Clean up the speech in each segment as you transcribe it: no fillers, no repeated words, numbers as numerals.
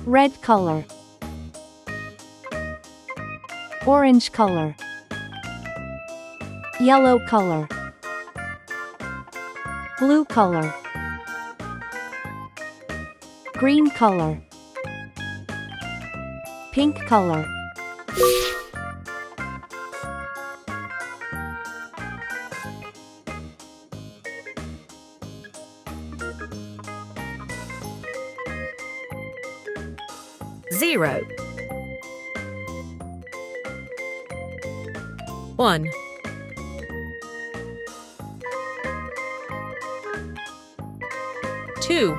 red color, orange color, yellow color, blue color, green color, pink color. Zero. 1. 2.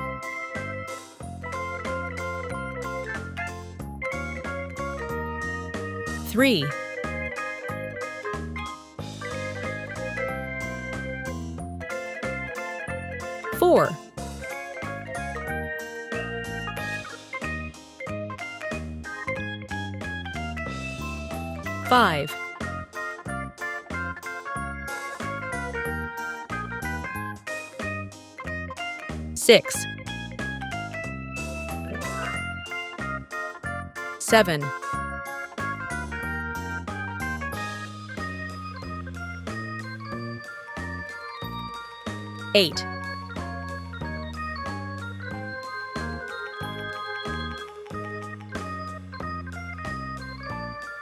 3. 4. 5. 6. 7. 8.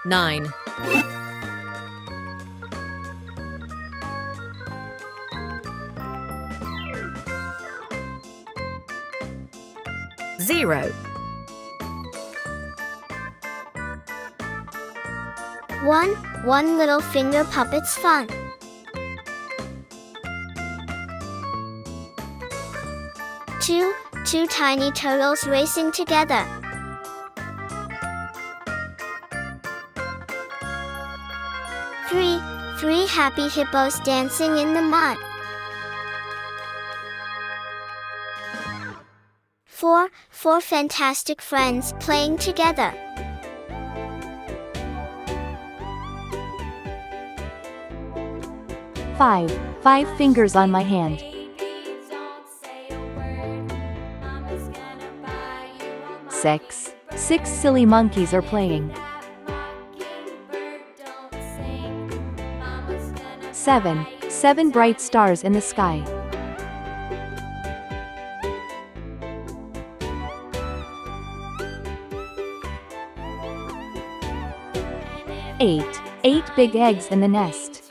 9. 0. 1 little finger puppet's fun. 2 tiny turtles racing together. 3 happy hippos dancing in the mud. 4 fantastic friends playing together. 5 fingers on my hand. 6 silly monkeys are playing. 7 bright stars in the sky. 8 big eggs in the nest.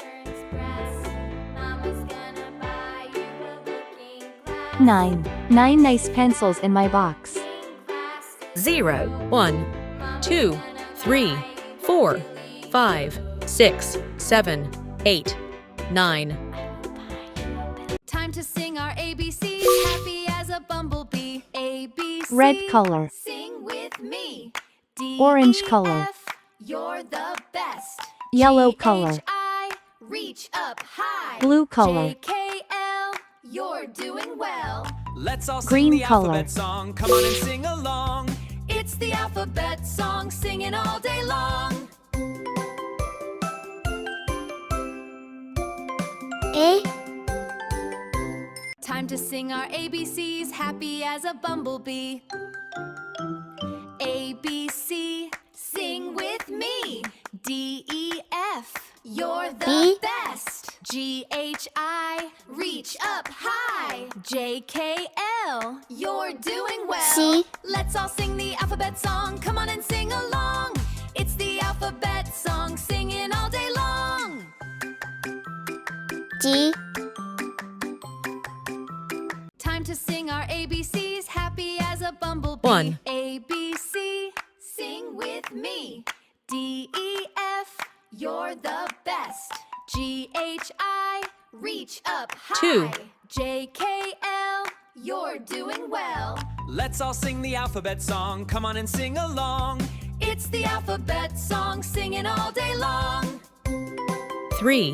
9 nice pencils in my box. 0. 1. 2. 3. 4. 5. 6. 7. 8. 9. Time to sing our ABCs, happy as a bumblebee. ABC. Red color, Sing with me. D, orange E, color, F, you're the best. yellow G, color, H, I, reach up high. blue color, J, K, L, you're doing well. Let's all sing green the color. alphabet song. Come on and sing along. It's the alphabet song, singing all day long. A, Time to sing our ABCs, happy as a bumblebee. A, B, C, sing with me. D, E, F, you're the B. best. G, H, I, reach up high. J, K, L, you're doing well. C. Let's all sing the alphabet song, come on and sing along. It's the alphabet song, singing all day long. D, Time to sing our ABCs, happy as a bumblebee. 1. A, B, C, sing with me. D, E, F, you're the best. G, H, I, reach up high. 2. J, K, L, you're doing well. Let's all sing the alphabet song. Come on and sing along. It's the alphabet song, singing all day long. 3.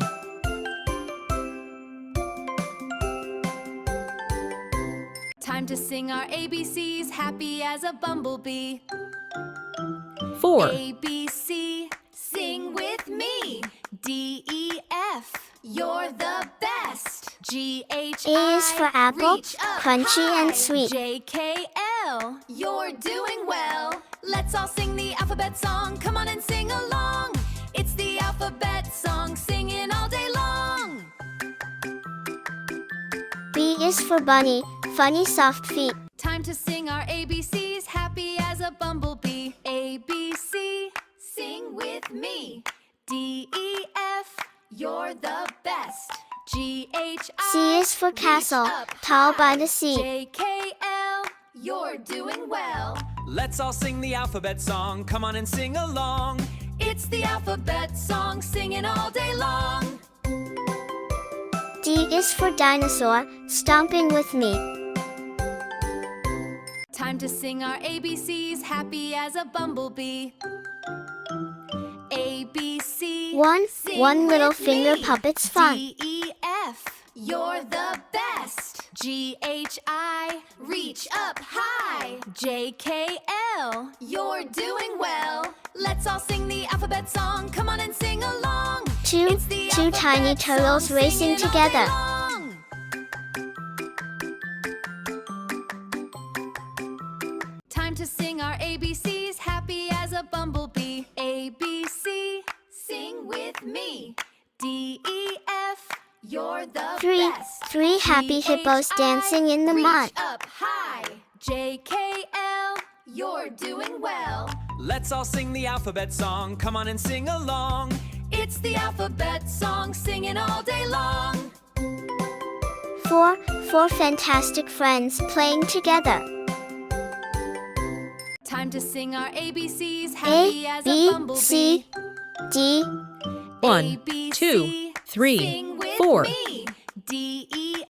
Time to sing our ABCs, happy as a bumblebee. 4. A, B, C, sing with me. D, E, F, you're the best. G, H, A is for I, apple, reach up crunchy high. and sweet. J, K, L, you're doing well. Let's all sing the alphabet song. Come on and sing along. It's the alphabet song, singing all day long. B is for bunny, funny soft feet. Time to sing our ABCs, happy as a bumblebee. A, B, C, sing with me. D, E, F, you're the best. G, H, I, C is for reach castle, up tall by high. the sea. J, K, L, you're doing well. Let's all sing the alphabet song. Come on and sing along. It's the alphabet song, singing all day long. D is for dinosaur, stomping with me. Time to sing our ABCs, happy as a bumblebee. A, B, C. One sing little with finger me. puppet's fun. D, E, F, you're the best. G, H, I, reach up high. J, K, L, you're doing well. Let's all sing the alphabet song. Come on and sing along. Two tiny alphabet turtles song, racing singing all day together. long. Time to sing our ABCs, happy as a bumblebee. A, B, C, sing with me. D, E, F, you're the best. Three happy G, H, hippos I, dancing in the reach mud. up high. J, K, L, you're doing well. Let's all sing the alphabet song. Come on and sing along. It's the alphabet song, singing all day long. Four fantastic friends playing together. Time to sing our ABCs, happy A, as a B, bumblebee. C, D. 1, A, B, 2, C, 3, sing with 4. me. D, E,